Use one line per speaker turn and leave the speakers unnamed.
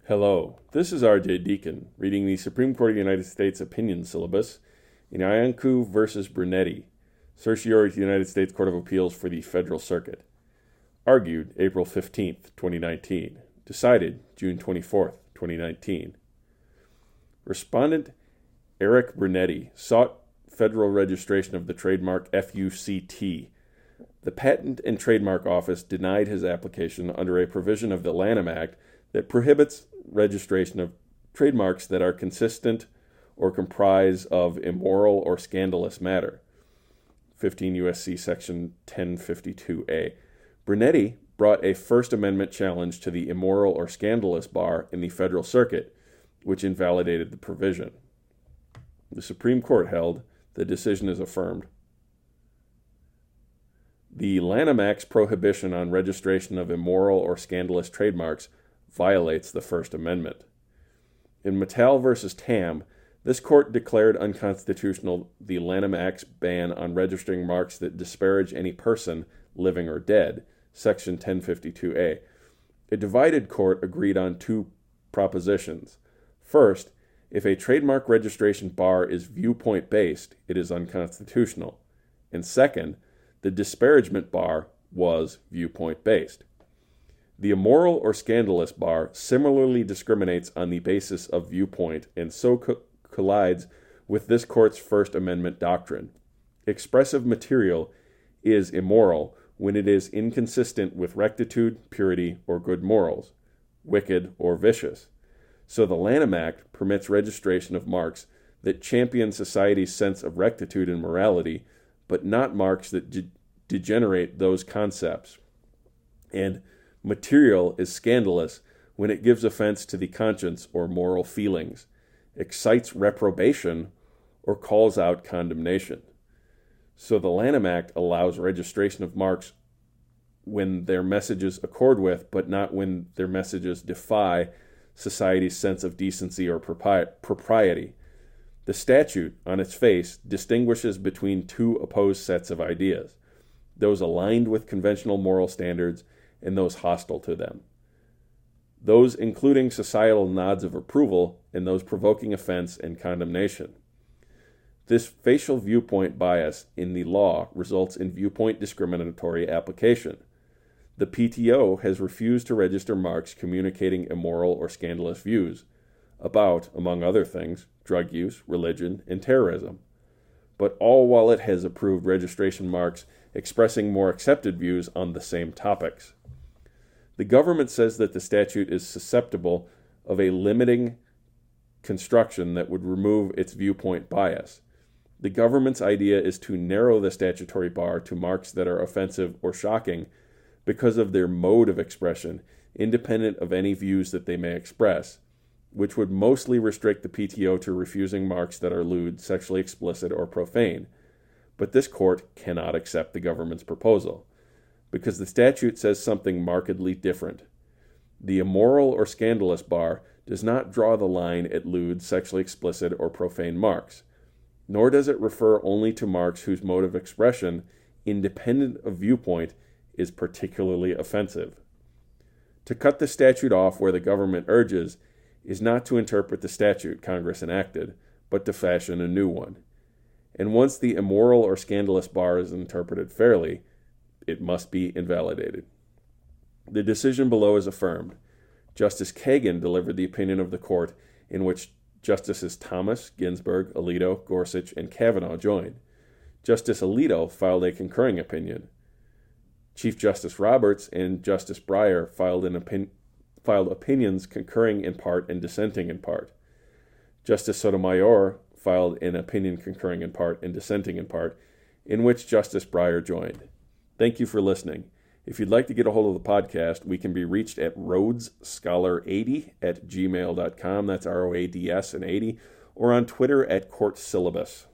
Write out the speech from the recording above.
Hello, this is R.J. Deacon, reading the Supreme Court of the United States opinion syllabus in Iancu versus Brunetti, certiorari to the United States Court of Appeals for the Federal Circuit. Argued April 15, 2019. Decided June 24, 2019. Respondent Eric Brunetti sought federal registration of the trademark FUCT. The Patent and Trademark Office denied his application under a provision of the Lanham Act that prohibits registration of trademarks that are consistent or comprise of immoral or scandalous matter. 15 U.S.C. Section 1052A. Brunetti brought a First Amendment challenge to the immoral or scandalous bar in the Federal Circuit, which invalidated the provision. The Supreme Court held the decision is affirmed. The Lanham Act's prohibition on registration of immoral or scandalous trademarks violates the First Amendment. In Mattel v. Tam, this court declared unconstitutional the Lanham Act's ban on registering marks that disparage any person, living or dead, Section 1052A. A divided court agreed on two propositions. First, if a trademark registration bar is viewpoint-based, it is unconstitutional. And second, the disparagement bar was viewpoint-based. The immoral or scandalous bar similarly discriminates on the basis of viewpoint and so collides with this court's First Amendment doctrine. Expressive material is immoral when it is inconsistent with rectitude, purity, or good morals, wicked or vicious. So the Lanham Act permits registration of marks that champion society's sense of rectitude and morality, but not marks that degenerate those concepts. And material is scandalous when it gives offense to the conscience or moral feelings, excites reprobation, or calls out condemnation. So the Lanham Act allows registration of marks when their messages accord with, but not when their messages defy, society's sense of decency or propriety. The statute, on its face, distinguishes between two opposed sets of ideas, those aligned with conventional moral standards and those hostile to them, those including societal nods of approval and those provoking offense and condemnation. This facial viewpoint bias in the law results in viewpoint discriminatory application. The PTO has refused to register marks communicating immoral or scandalous views about, among other things, drug use, religion, and terrorism, but all while it has approved registration marks expressing more accepted views on the same topics. The government says that the statute is susceptible of a limiting construction that would remove its viewpoint bias. The government's idea is to narrow the statutory bar to marks that are offensive or shocking because of their mode of expression, independent of any views that they may express, which would mostly restrict the PTO to refusing marks that are lewd, sexually explicit, or profane. But this court cannot accept the government's proposal, because the statute says something markedly different. The immoral or scandalous bar does not draw the line at lewd, sexually explicit, or profane marks, nor does it refer only to marks whose mode of expression, independent of viewpoint, is particularly offensive. To cut the statute off where the government urges is not to interpret the statute Congress enacted, but to fashion a new one. And once the immoral or scandalous bar is interpreted fairly, it must be invalidated. The decision below is affirmed. Justice Kagan delivered the opinion of the court in which Justices Thomas, Ginsburg, Alito, Gorsuch, and Kavanaugh joined. Justice Alito filed a concurring opinion. Chief Justice Roberts and Justice Breyer filed opinions concurring in part and dissenting in part. Justice Sotomayor filed an opinion concurring in part and dissenting in part, in which Justice Breyer joined. Thank you for listening. If you'd like to get a hold of the podcast, we can be reached at rhodesscholar80@gmail.com. That's ROADS and 80, or on Twitter at Court Syllabus.